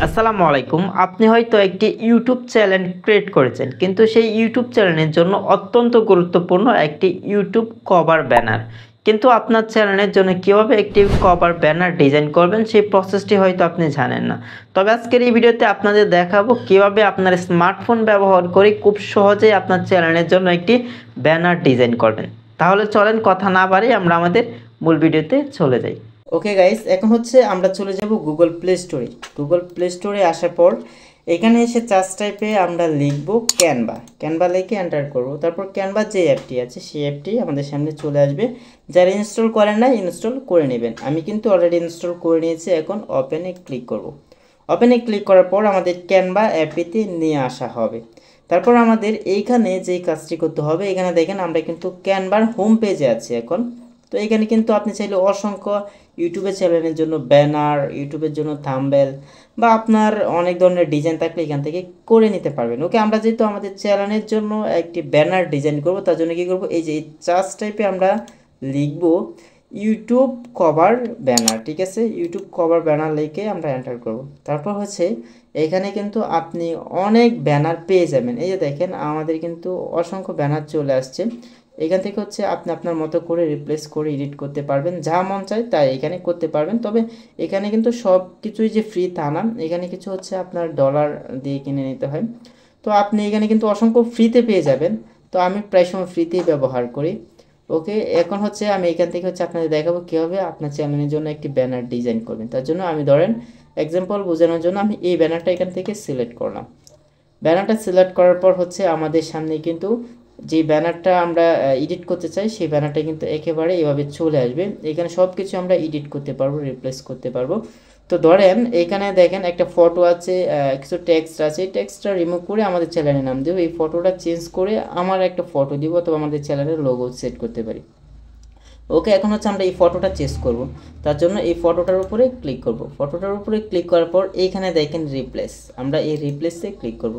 আসসালামু আলাইকুম। আপনি হয়তো একটি ইউটিউব চ্যানেল ক্রিয়েট করেছেন, কিন্তু সেই ইউটিউব চ্যানেলের জন্য অত্যন্ত গুরুত্বপূর্ণ একটি ইউটিউব কভার ব্যানার। কিন্তু আপনার চ্যানেলের জন্য কীভাবে একটি কভার ব্যানার ডিজাইন করবেন সেই প্রসেসটি হয়তো আপনি জানেন না। তবে আজকের এই ভিডিওতে আপনাদের দেখাবো কীভাবে আপনার স্মার্টফোন ব্যবহার করে খুব সহজেই আপনার চ্যানেলের জন্য একটি ব্যানার ডিজাইন করবেন। তাহলে চলেন কথা না বাড়িয়ে আমরা আমাদের মূল ভিডিওতে চলে যাই। ওকে গাইস, এখন হচ্ছে আমরা চলে যাব গুগল প্লে স্টোরে। গুগল প্লে স্টোরে আসার পর এখানে এসে সার্চ টাইপে আমরা লিখব ক্যানভা লিখে এন্টার করব। তারপর ক্যানভা যে অ্যাপটি আছে সেই অ্যাপটি আমাদের সামনে চলে আসবে। যারা ইনস্টল করেন না ইনস্টল করে নেবেন। আমি কিন্তু অলরেডি ইনস্টল করে নিয়েছি। এখন ওপেনে ক্লিক করব। ওপেনে ক্লিক করার পর আমাদের ক্যানভা অ্যাপটিতে নিয়ে আসা হবে। তারপর আমাদের এইখানে যেই কাজটি করতে হবে, এখানে দেখেন আমরা কিন্তু ক্যানভার হোম পেজে আছি এখন। তো এখানে কিন্তু আপনি চাইলে অসংখ্য ইউটিউবের চ্যানেলের জন্য ব্যানার, ইউটিউবের জন্য থাম্বনেল বা আপনার অনেক ধরনের ডিজাইন থাকলে এখান থেকে করে নিতে পারবেন। ওকে, আমরা যেহেতু আমাদের চ্যানেলের জন্য একটি ব্যানার ডিজাইন করব, তার জন্য কী করব, এই যে সার্চ টাইপে আমরা লিখব ইউটিউব কভার ব্যানার। ঠিক আছে, ইউটিউব কভার ব্যানার লিখে আমরা এন্টার করব। তারপর হচ্ছে এখানে কিন্তু আপনি অনেক ব্যানার পেয়ে যাবেন। এই যে দেখেন আমাদের কিন্তু অসংখ্য ব্যানার চলে আসছে। এখান থেকে হচ্ছে আপনি আপনার মতো করে রিপ্লেস করে এডিট করতে পারবেন, যা মন চায় তাই এখানে করতে পারবেন। তবে এখানে কিন্তু সব কিছুই যে ফ্রি তা না, এখানে কিছু হচ্ছে আপনার ডলার দিয়ে কিনে নিতে হয়। তো আপনি এখানে কিন্তু অসংখ্য ফ্রিতে পেয়ে যাবেন। তো আমি প্রায় সময় ফ্রিতেই ব্যবহার করি। ওকে, এখন হচ্ছে আমি এখান থেকে হচ্ছে আপনাদের দেখাবো কীভাবে আপনার চ্যানেলের জন্য একটি ব্যানার ডিজাইন করবেন। তার জন্য আমি ধরেন এক্সাম্পল বোঝানোর জন্য আমি এই ব্যানারটা এখান থেকে সিলেক্ট করলাম। ব্যানারটা সিলেক্ট করার পর হচ্ছে আমাদের সামনে কিন্তু যে ব্যানারটা আমরা এডিট করতে চাই সেই ব্যানারটা কিন্তু একেবারে এভাবে চলে আসবে। এখানে সব কিছু আমরা এডিট করতে পারবো, রিপ্লেস করতে পারবো। তো ধরেন এখানে দেখেন একটা ফটো আছে, কিছু টেক্সট আছে। এই টেক্সটটা রিমুভ করে আমাদের চ্যানেলের নাম দেবো। এই ফটোটা চেঞ্জ করে আমার একটা ফটো দিব, অথবা আমাদের চ্যানেলের লোগো সেট করতে পারি। ওকে, এখন হচ্ছে আমরা এই ফটোটা চেঞ্জ করব। তার জন্য এই ফটোটার উপরে ক্লিক করব। ফটোটার উপরে ক্লিক করার পর এইখানে দেখেন রিপ্লেস, আমরা এই রিপ্লেসে ক্লিক করব।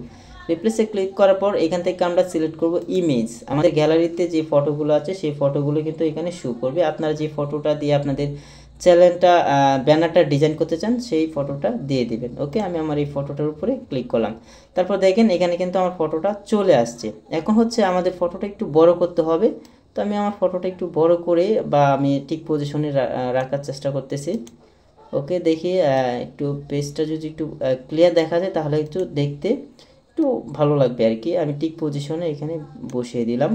রিপ্লেসে ক্লিক করার পর এখান থেকে আমরা সিলেক্ট করব ইমেজ। আমাদের গ্যালারিতে যে ফটোগুলো আছে সেই ফটোগুলো কিন্তু এখানে শো করবে। আপনারা যে ফটোটা দিয়ে আপনাদের চ্যানেলটা ব্যানারটা ডিজাইন করতে চান সেই ফটোটা দিয়ে দিবেন। ওকে, আমি আমার এই ফটোটার উপরে ক্লিক করলাম। তারপর দেখেন এখানে কিন্তু আমার ফটোটা চলে আসছে। এখন হচ্ছে আমাদের ফটোটা একটু বড় করতে হবে। তো আমি আমার ফটোটা একটু বড় করে বা আমি ঠিক পজিশনে রাখার চেষ্টা করতেছি। ওকে, দেখি একটু পেজটা যদি একটু ক্লিয়ার দেখা যায় তাহলে একটু দেখতে একটু ভালো লাগবে আর কি। আমি ঠিক পজিশনে এখানে বসিয়ে দিলাম।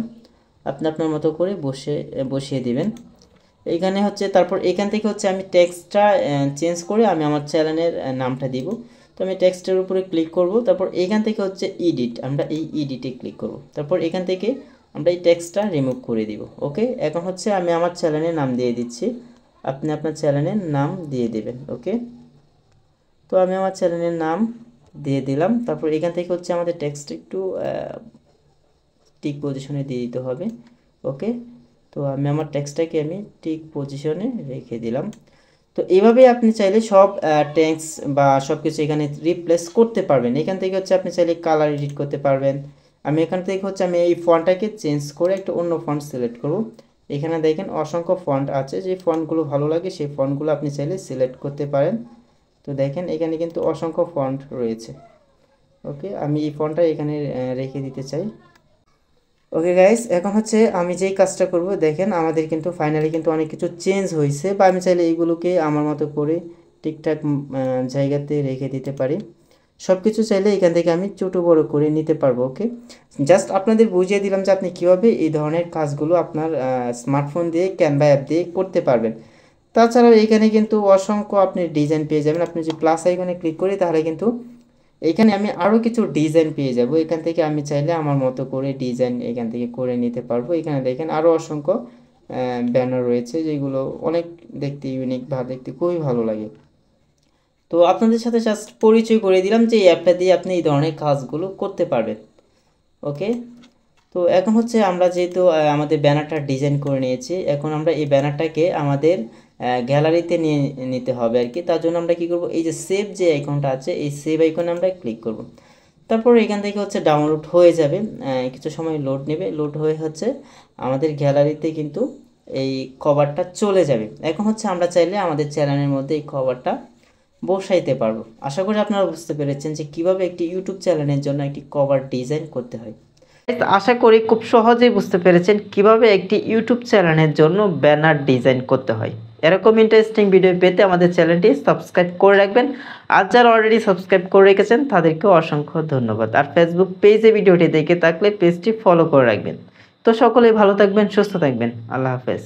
আপনি আপনার মতো করে বসিয়ে দিবেন। এইখানে হচ্ছে তারপর এখান থেকে হচ্ছে আমি টেক্সটটা চেঞ্জ করে আমি আমার চ্যানেলের নামটা দিব। তো আমি টেক্সটের উপরে ক্লিক করব। তারপর এখান থেকে হচ্ছে এডিট, আমরা এই এডিটে ক্লিক করব। তারপর এখান থেকে আমরা এই টেক্সটটা রিমুভ করে দিব। ওকে, এখন হচ্ছে আমি আমার চ্যানেলের নাম দিয়ে দিচ্ছি, আপনি আপনার চ্যানেলের নাম দিয়ে দেবেন। ওকে, তো আমি আমার চ্যানেলের নাম দিয়ে দিলাম। তারপর এখান থেকে হচ্ছে আমাদের টেক্সট একটু ঠিক পজিশনে দিয়ে দিতে হবে। ওকে, তো আমি আমার টেক্সটটাকে আমি ঠিক পজিশনে রেখে দিলাম। তো এইভাবেই আপনি চাইলে সব টেক্সট বা সব কিছু এখানে রিপ্লেস করতে পারবেন। এখান থেকে হচ্ছে আপনি চাইলে কালার এডিট করতে পারবেন। আমি এখান থেকে হচ্ছে আমি এই ফন্টটাকে চেঞ্জ করে একটা অন্য ফন্ট সিলেক্ট করব। এখানে দেখেন অসংখ্য ফন্ট আছে, যে ফন্টগুলো ভালো লাগে সেই ফন্টগুলো আপনি চাইলে সিলেক্ট করতে পারেন। তো দেখেন এখানে কিন্তু অসংখ্য ফন্ট রয়েছে। ওকে, আমি এই ফন্টটা এখানে রেখে দিতে চাই। ওকে গাইস, এখন হচ্ছে আমি যেই কাজটা করব, দেখেন আমাদের কিন্তু ফাইনালি কিন্তু অনেক কিছু চেঞ্জ হয়েছে। বা আমি চাইলে এইগুলোকে আমার মতো করে ঠিকঠাক জায়গাতে রেখে দিতে পারি। সব কিছু চাইলে এখান থেকে আমি ছোটো বড়ো করে নিতে পারবো। ওকে, জাস্ট আপনাদের বুঝিয়ে দিলাম যে আপনি কীভাবে এই ধরনের কাজগুলো আপনার স্মার্টফোন দিয়ে ক্যানভা অ্যাপ দিয়ে করতে পারবেন। তাছাড়াও এখানে কিন্তু অসংখ্য আপনি ডিজাইন পেয়ে যাবেন। আপনি যদি প্লাস আইকনে ক্লিক করি তাহলে কিন্তু এখানে আমি আরও কিছু ডিজাইন পেয়ে যাব। এখান থেকে আমি চাইলে আমার মতো করে ডিজাইন এখান থেকে করে নিতে পারবো। এখানে দেখেন আরও অসংখ্য ব্যানার রয়েছে, যেগুলো অনেক দেখতে ইউনিক বা দেখতে খুবই ভালো লাগে। তো আপনাদের সাথে জাস্ট পরিচয় করে দিলাম যে এই অ্যাপটা দিয়ে আপনি এই ধরনের কাজগুলো করতে পারবেন। ওকে, তো এখন হচ্ছে আমরা যেহেতু আমাদের ব্যানারটা ডিজাইন করে নিয়েছি, এখন আমরা এই ব্যানারটাকে আমাদের গ্যালারিতে নিয়ে নিতে হবে আর কি। তার জন্য আমরা কি করব, এই যে সেভ যে আইকনটা আছে এই সেভ আইকনে আমরা ক্লিক করব। তারপর এখান থেকে হচ্ছে ডাউনলোড হয়ে যাবে, কিছু সময় লোড নেবে। লোড হয়ে হচ্ছে আমাদের গ্যালারিতে কিন্তু এই কভারটা চলে যাবে। এখন হচ্ছে আমরা চাইলে আমাদের চ্যানেলের মধ্যে এই কভারটা বসাইতে পারবো। আশা করি আপনারা বুঝতে পেরেছেন যে কিভাবে একটি ইউটিউব চ্যানেলের জন্য একটি কভার ডিজাইন করতে হয়। আশা করি খুব সহজেই বুঝতে পেরেছেন কিভাবে একটি ইউটিউব চ্যানেলের জন্য ব্যানার ডিজাইন করতে হয়। এরকম ইন্টারেস্টিং ভিডিও পেতে আমাদের চ্যানেলটি সাবস্ক্রাইব করে রাখবেন। আর যারা অলরেডি সাবস্ক্রাইব করে রেখেছেন তাদেরকেও অসংখ্য ধন্যবাদ। আর ফেসবুক পেজে ভিডিওটি দেখে থাকলে পেজটি ফলো করে রাখবেন। তো সকলেই ভালো থাকবেন, সুস্থ থাকবেন। আল্লাহ হাফেজ।